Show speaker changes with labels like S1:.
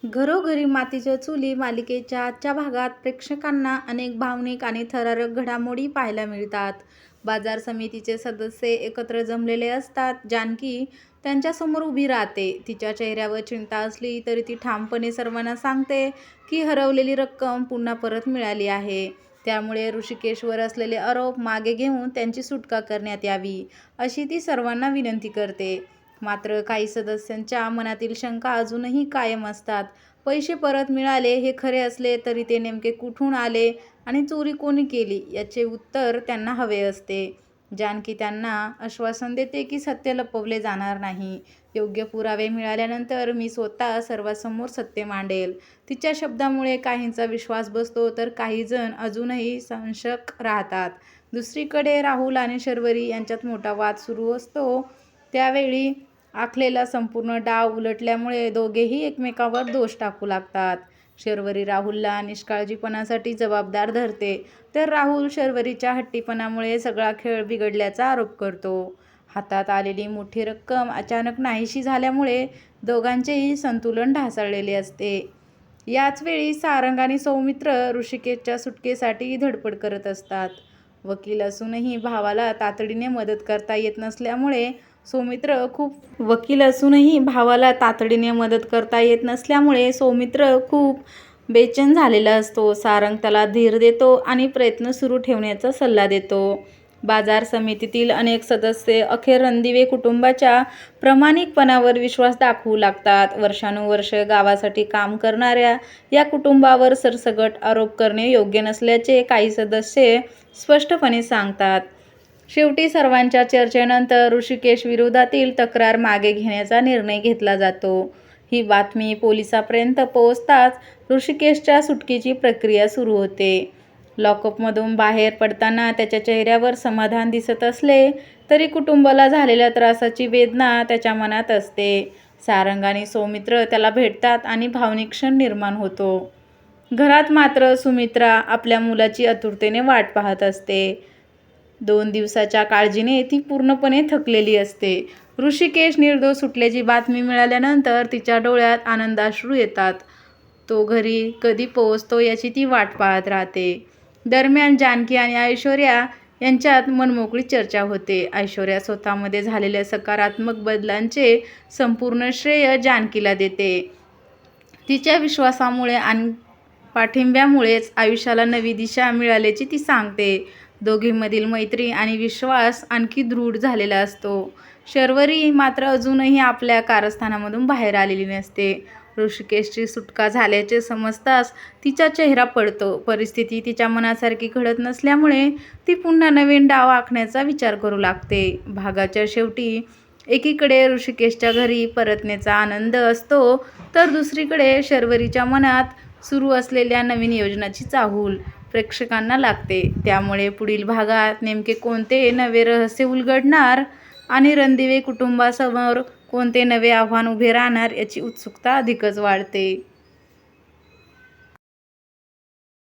S1: घरोघरी मातीच्या चुली मालिकेच्या आजच्या भागात प्रेक्षकांना अनेक भावनिक आणि थरारक घडामोडी पाहायला मिळतात. बाजार समितीचे सदस्य एकत्र जमलेले असतात. जानकी त्यांच्यासमोर उभी राहते. तिच्या चेहऱ्यावर चिंता असली तरी ती ठामपणे सर्वांना सांगते की हरवलेली रक्कम पुन्हा परत मिळाली आहे. त्यामुळे ऋषिकेशवर असलेले आरोप मागे घेऊन त्यांची सुटका करण्यात यावी, अशी ती सर्वांना विनंती करते. मात्र काही सदस्यांच्या मनातील शंका अजूनही कायम असतात. पैसे परत मिळाले हे खरे असले तरी ते नेमके कुठून आले आणि चोरी कोणी केली याचे उत्तर त्यांना हवे असते. जानकी त्यांना आश्वासन देते की सत्य लपवले जाणार नाही. योग्य पुरावे मिळाल्यानंतर मी स्वतः सर्वांसमोर सत्य मांडेल. तिच्या शब्दामुळे काहींचा विश्वास बसतो तर काही जण अजूनही संशयक राहतात. दुसरीकडे राहुल आणि शर्वरी यांच्यात मोठा वाद सुरू असतो. त्यावेळी आखलेला संपूर्ण डाव उलटल्यामुळे दोघेही एकमेकांवर दोष टाकू लागतात. शर्वरी राहुलला निष्काळजीपणासाठी जबाबदार धरते, तर राहुल शर्वरीच्या हट्टीपणामुळे सगळा खेळ बिघडल्याचा आरोप करतो. हातात आलेली मोठी रक्कम अचानक नाहीशी झाल्यामुळे दोघांचेही संतुलन ढासळलेले असते. याच वेळी सारंग आणि सौमित्र ऋषिकेशच्या सुटकेसाठी धडपड करत असतात. वकील असूनही भावाला तातडीने मदत करता येत नसल्यामुळे सौमित्र खूप बेचैन झालेला असतो. सारंग त्याला धीर देतो आणि प्रयत्न सुरू ठेवण्याचा सल्ला देतो. बाजार समितीतील अनेक सदस्य अखेर रणदिवे कुटुंबाच्या प्रामाणिकपणावर विश्वास दाखवू लागतात. वर्षानुवर्ष गावासाठी काम करणाऱ्या या कुटुंबावर सरसकट आरोप करणे योग्य नसल्याचे काही सदस्य स्पष्टपणे सांगतात. शेवटी सर्वांच्या चर्चेनंतर ऋषिकेश विरोधातील तक्रार मागे घेण्याचा निर्णय घेतला जातो. ही बातमी पोलिसांपर्यंत पोहोचताच ऋषिकेशच्या सुटकेची प्रक्रिया सुरू होते. लॉकअपमधून बाहेर पडताना त्याच्या चेहऱ्यावर समाधान दिसत असले तरी कुटुंबाला झालेल्या त्रासाची वेदना त्याच्या मनात असते. सारंग आणि सौमित्र त्याला भेटतात आणि भावनिक क्षण निर्माण होतो. घरात मात्र सुमित्रा आपल्या मुलाची आतुरतेने वाट पाहत असते. 2 दिवसाच्या काळजीने ती पूर्णपणे थकलेली असते. ऋषिकेश निर्दोष सुटल्याची बातमी मिळाल्यानंतर तिच्या डोळ्यात आनंदाश्रू येतात. तो घरी कधी पोहोचतो याची ती वाट पाहत राहते. दरम्यान जानकी आणि ऐश्वर्या यांच्यात मनमोकळी चर्चा होते. ऐश्वर्या स्वतःमध्ये झालेल्या सकारात्मक बदलांचे संपूर्ण श्रेय जानकीला देते. तिच्या विश्वासामुळे आणि पाठिंब्यामुळेच आयुष्याला नवी दिशा मिळाल्याचे ती सांगते. दोघींमधील मैत्री आणि विश्वास आणखी दृढ झालेला असतो. शर्वरी मात्र अजूनही आपल्या कारस्थानामधून बाहेर आलेली नसते. ऋषिकेशची सुटका झाल्याचे समजताच तिचा चेहरा पडतो. परिस्थिती तिच्या मनासारखी घडत नसल्यामुळे ती पुन्हा नवीन डाव आखण्याचा विचार करू लागते. भागाच्या शेवटी एकीकडे ऋषिकेशच्या घरी परतण्याचा आनंद असतो तर दुसरीकडे शर्वरीच्या मनात सुरू असलेल्या नवीन योजनाची चाहूल प्रेक्षकांना लागते. त्यामुळे पुढील भागात नेमके कोणते नवे रहस्य उलगडणार आणि रणदिवे कुटुंबासमोर कोणते नवे आव्हान उभे राहणार याची उत्सुकता अधिकच वाढते.